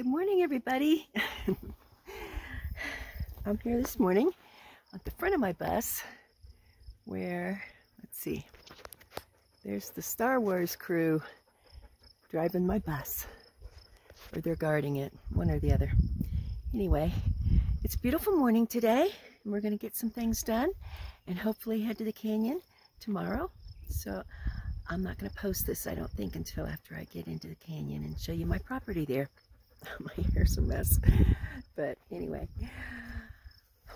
Good morning, everybody. I'm here this morning at the front of my bus where, let's see, there's the Star Wars crew driving my bus, or they're guarding it, one or the other. Anyway, it's a beautiful morning today, and we're going to get some things done and hopefully head to the canyon tomorrow. So I'm not going to post this, I don't think, until after I get into the canyon and show you my property there. My hair's a mess. But anyway,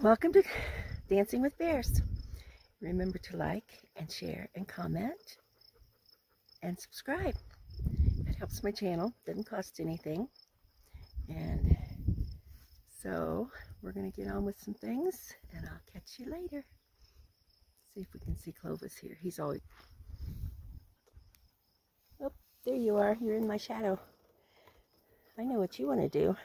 welcome to Dancing with Bears. Remember to like and share and comment and subscribe. It helps my channel, doesn't cost anything. And so we're going to get on with some things, and I'll catch you later. See if we can see Clovis here. He's always... Oh, there you are. You're in my shadow. I know what you want to do.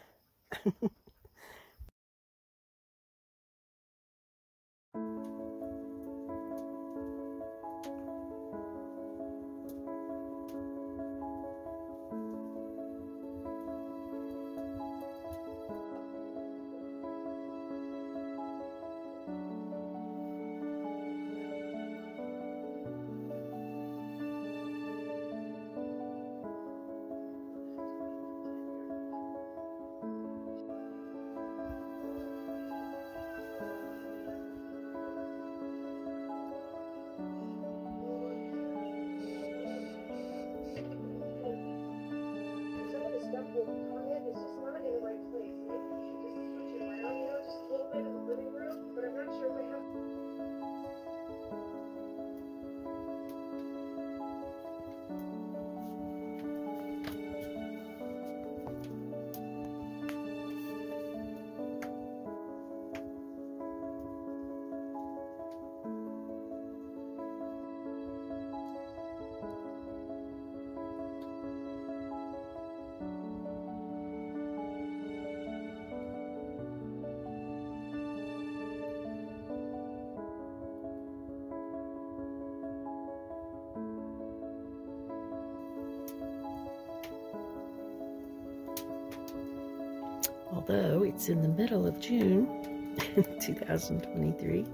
Although it's in the middle of June 2023.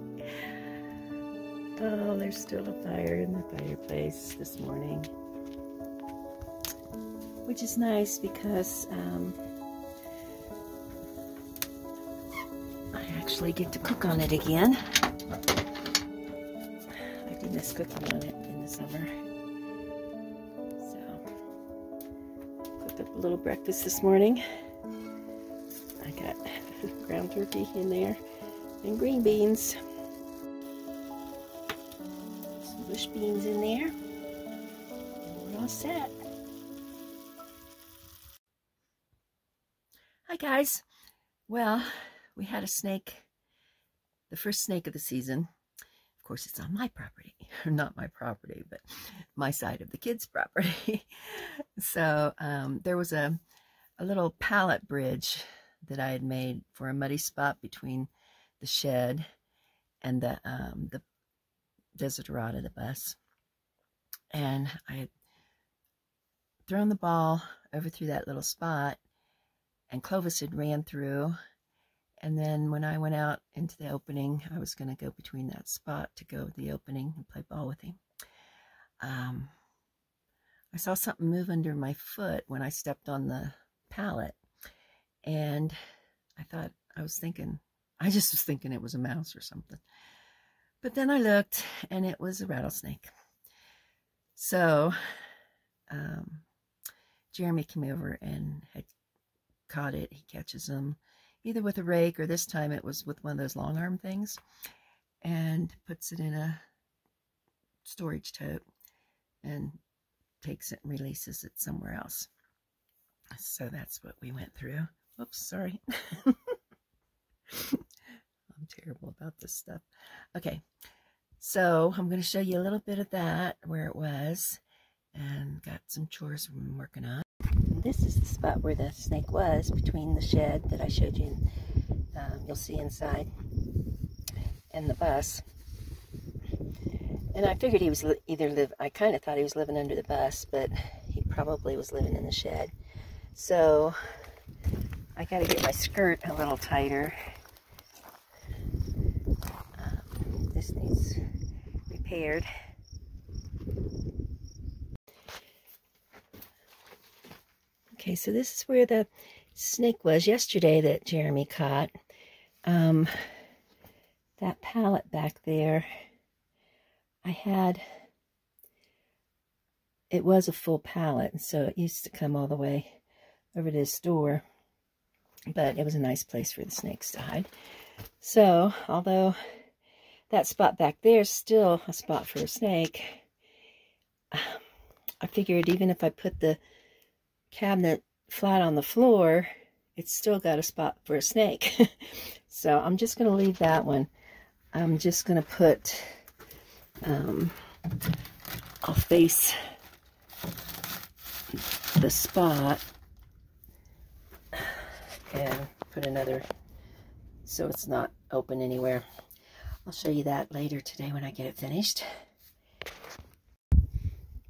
Oh, there's still a fire in the fireplace this morning, which is nice because I actually get to cook on it again. I do miss cooking on it in the summer. So, cooked up a little breakfast this morning. I got ground turkey in there and green beans. Some bush beans in there. And we're all set. Hi guys. Well, we had a snake, the first snake of the season. Of course, it's on my property. Not my property, but my side of the kids' property. So there was a little pallet bridge that I had made for a muddy spot between the shed and the Desiderata, the bus. And I had thrown the ball over through that little spot, and Clovis had ran through. And then when I went out into the opening, I was going to go between that spot to go to the opening and play ball with him. I saw something move under my foot when I stepped on the pallet. And I just was thinking it was a mouse or something. But then I looked, and it was a rattlesnake. So Jeremy came over and had caught it. He catches them either with a rake, or this time it was with one of those long arm things, and puts it in a storage tote and takes it and releases it somewhere else. So that's what we went through. Oops, sorry. I'm terrible about this stuff. Okay, so I'm going to show you a little bit of that, where it was, and got some chores I'm working on. This is the spot where the snake was, between the shed that I showed you, you'll see inside, and the bus. And I figured he was I kind of thought he was living under the bus, but he probably was living in the shed. So I got to get my skirt a little tighter. This needs repaired. Okay, so this is where the snake was yesterday that Jeremy caught. That pallet back there, it was a full pallet, and so it used to come all the way over to this door, but it was a nice place for the snakes to hide. So, although that spot back there is still a spot for a snake, I figured even if I put the cabinet flat on the floor, it's still got a spot for a snake. So I'm just going to leave that one. I'm just going to put, I'll face the spot and put another so it's not open anywhere. I'll show you that later today when I get it finished.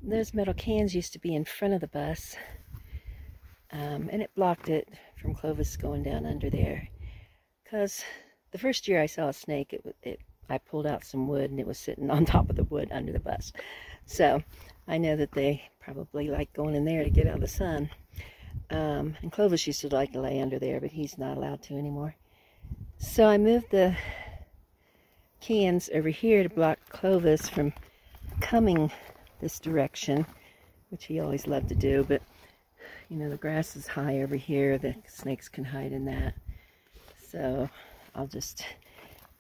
Those metal cans used to be in front of the bus, and it blocked it from Clovis going down under there. Because the first year I saw a snake, I pulled out some wood and it was sitting on top of the wood under the bus. So I know that they probably like going in there to get out of the sun. And Clovis used to like to lay under there, but he's not allowed to anymore. So I moved the cans over here to block Clovis from coming this direction, which he always loved to do, but you know, the grass is high over here, the snakes can hide in that. So I'll just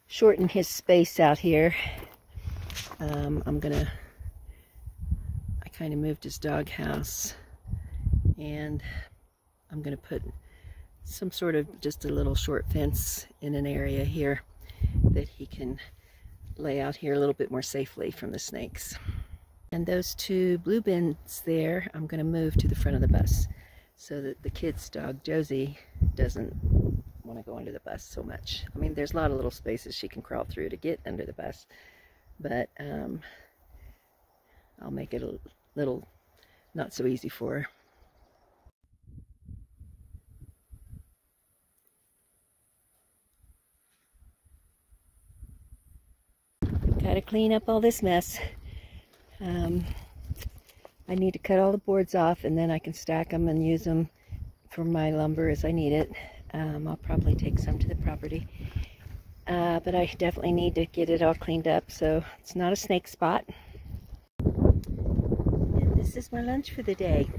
shorten his space out here. I kind of moved his doghouse, and I'm gonna put some sort of just a little short fence in an area here that he can lay out here a little bit more safely from the snakes. And those two blue bins there, I'm going to move to the front of the bus so that the kid's dog, Josie, doesn't want to go under the bus so much. I mean, there's a lot of little spaces she can crawl through to get under the bus, but I'll make it a little not so easy for her. Gotta clean up all this mess. I need to cut all the boards off, and then I can stack them and use them for my lumber as I need it. I'll probably take some to the property. But I definitely need to get it all cleaned up so it's not a snake spot. And this is my lunch for the day.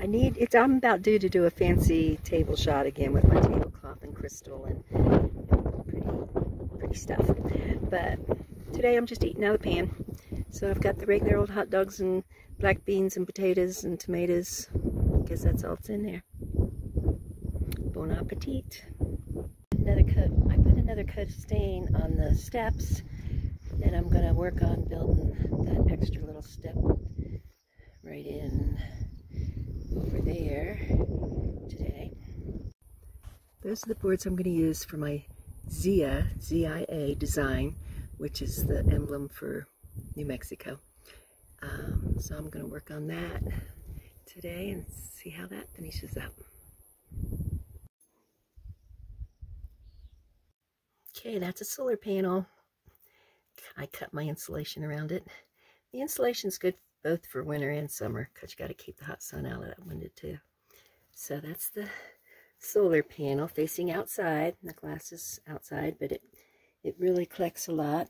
I'm about due to do a fancy table shot again with my tablecloth and crystal and pretty stuff. But today I'm just eating out of the pan. So I've got the regular old hot dogs and black beans and potatoes and tomatoes. I guess that's all that's in there. Bon appetit. I put another coat of stain on the steps, and I'm going to work on building that extra little step right in over there today. Those are the boards I'm going to use for my ZIA, Z-I-A design, which is the emblem for New Mexico. So I'm going to work on that today and see how that finishes up. Okay, that's a solar panel. I cut my insulation around it. The insulation's good both for winter and summer because you got to keep the hot sun out of that window too. So that's the solar panel facing outside. The glass is outside, but it really collects a lot.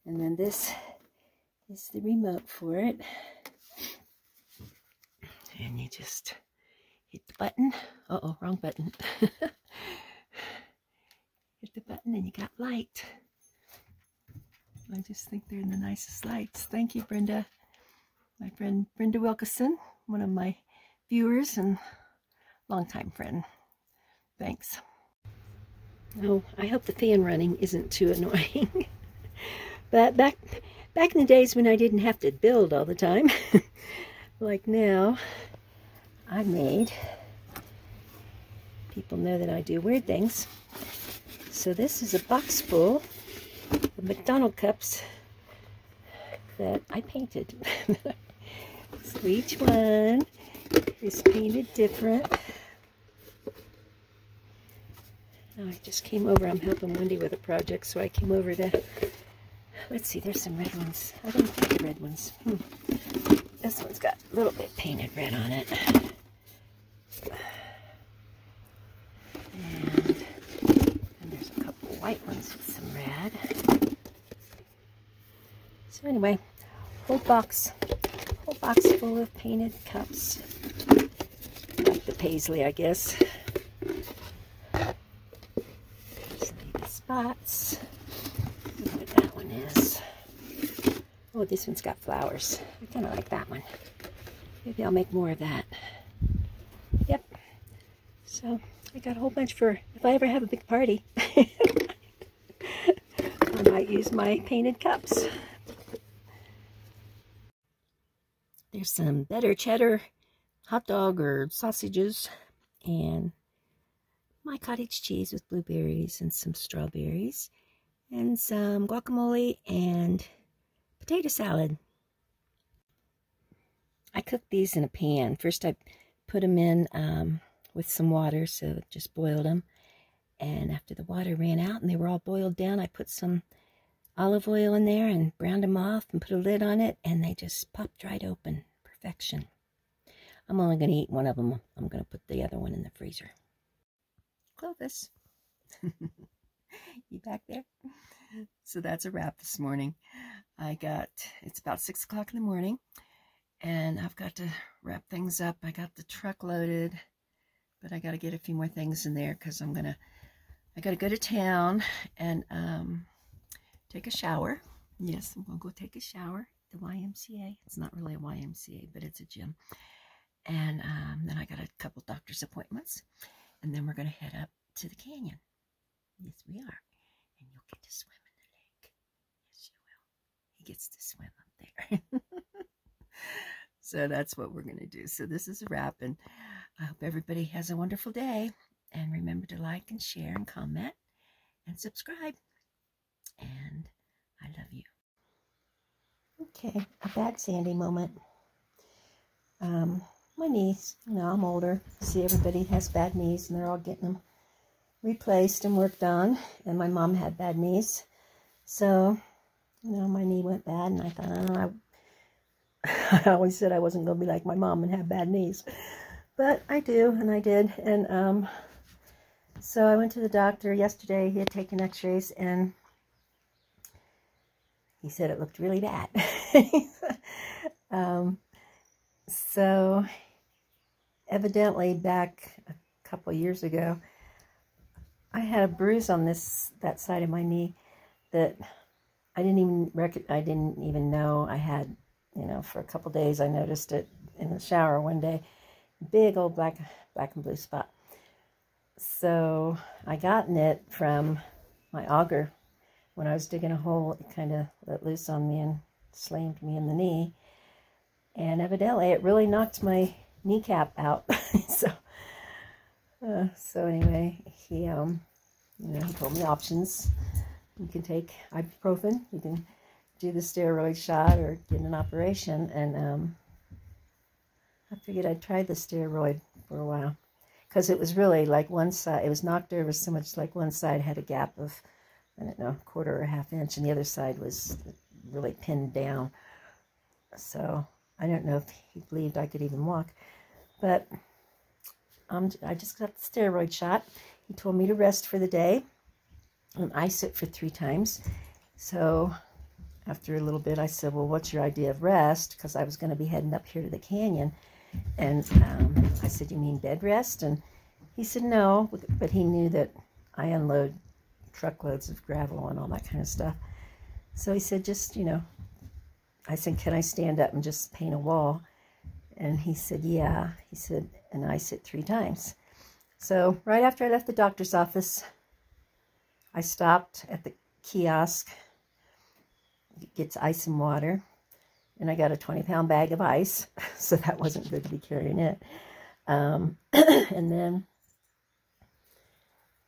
And then this is the remote for it. And you just hit the button. Uh-oh, wrong button. Hit the button and you got light. I just think they're the nicest lights. Thank you, Brenda. My friend Brenda Wilkeson, one of my viewers and longtime friend. Thanks. Oh, I hope the fan running isn't too annoying. But back in the days when I didn't have to build all the time, like now, I made. People know that I do weird things. So this is a box full of McDonald's cups that I painted. So each one is painted different. I just came over. I'm helping Wendy with a project, so I came over to, let's see, there's some red ones. I didn't pick the red ones. This one's got a little bit painted red on it. And there's a couple white ones with some red. So anyway, whole box full of painted cups. Like the paisley, I guess. Spots. Look what that one is. Oh, this one's got flowers. I kind of like that one. Maybe I'll make more of that. Yep. So I got a whole bunch for if I ever have a big party. I might use my painted cups. There's some better cheddar hot dog or sausages and my cottage cheese with blueberries and some strawberries and some guacamole and potato salad. I cooked these in a pan. First I put them in with some water, so just boiled them. And after the water ran out and they were all boiled down, I put some olive oil in there and browned them off and put a lid on it, and they just popped right open. Perfection. I'm only going to eat one of them. I'm going to put the other one in the freezer. Clovis. You back there? So that's a wrap this morning. It's about 6 o'clock in the morning, and I've got to wrap things up. I got the truck loaded, but I got to get a few more things in there because I got to go to town and take a shower. Yes, I'm going to go take a shower at the YMCA. It's not really a YMCA, but it's a gym. And then I got a couple doctor's appointments, and then we're going to head up to the canyon. Yes, we are. And you'll get to swim in the lake. Yes, you will. He gets to swim up there. So that's what we're going to do. So this is a wrap, and I hope everybody has a wonderful day. And remember to like and share and comment and subscribe. And I love you. Okay, a bad Sandy moment. My knees, I'm older. See, everybody has bad knees, and they're all getting them replaced and worked on. And my mom had bad knees. So, my knee went bad, and I thought, I always said I wasn't going to be like my mom and have bad knees. But I do, and I did. And so I went to the doctor yesterday. He had taken x-rays, and he said it looked really bad. So evidently back a couple years ago, I had a bruise on that side of my knee that I didn't even know I had. For a couple days I noticed it in the shower one day. Big old black and blue spot. So I gotten it from my auger. When I was digging a hole, it kind of let loose on me and slammed me in the knee. And evidently, it really knocked my kneecap out. So anyway, he told me options. You can take ibuprofen. You can do the steroid shot or get an operation. And I figured I'd try the steroid for a while, because it was really like one side. It was knocked over so much, like one side had a gap of, I don't know, a quarter or a half inch, and the other side was really pinned down. So I don't know if he believed I could even walk, but I just got the steroid shot. He told me to rest for the day and ice it for 3 times. So after a little bit, I said, well, what's your idea of rest? Because I was going to be heading up here to the canyon. And I said, you mean bed rest? And he said, no, but he knew that I unload truckloads of gravel and all that kind of stuff. So he said, just, I said, can I stand up and just paint a wall? And he said, yeah. He said, and ice it 3 times. So right after I left the doctor's office, I stopped at the kiosk, gets ice and water, and I got a 20-pound bag of ice, so that wasn't good to be carrying it. And then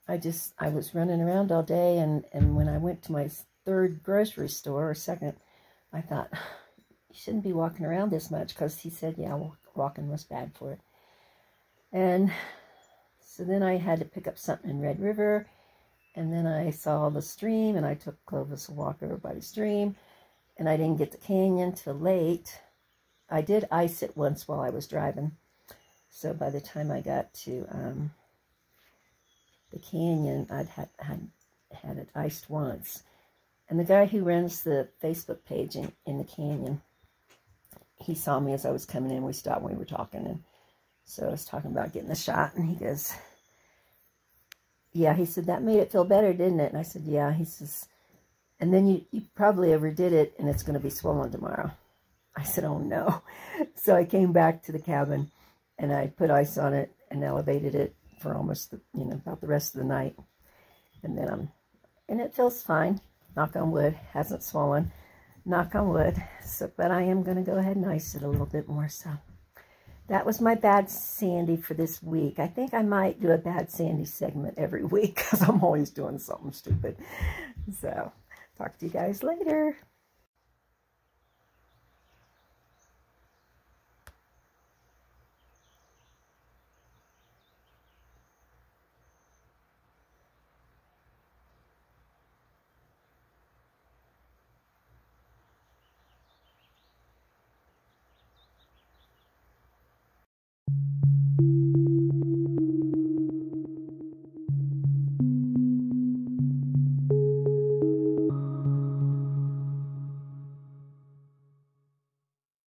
I was running around all day, and when I went to my 3rd grocery store, or 2nd, I thought, you shouldn't be walking around this much, because he said, yeah, walking was bad for it. And So then I had to pick up something in Red River, and then I saw the stream, and I took Clovis a walk over by the stream, and I didn't get the canyon till late. I did ice it once while I was driving, so by the time I got to the canyon, I'd had it iced once. And the guy who runs the Facebook page in the canyon, he saw me as I was coming in. We stopped and we were talking, and so I was talking about getting the shot, and he goes, yeah, he said, that made it feel better, didn't it? And I said, yeah. He says, and then you probably overdid it, and it's going to be swollen tomorrow. I said, oh no. So I came back to the cabin, and I put ice on it and elevated it for almost, about the rest of the night. And then and it feels fine. Knock on wood. Hasn't swollen. Knock on wood. So, but I am going to go ahead and ice it a little bit more. So that was my Bad Sandy for this week. I think I might do a Bad Sandy segment every week because I'm always doing something stupid. So talk to you guys later.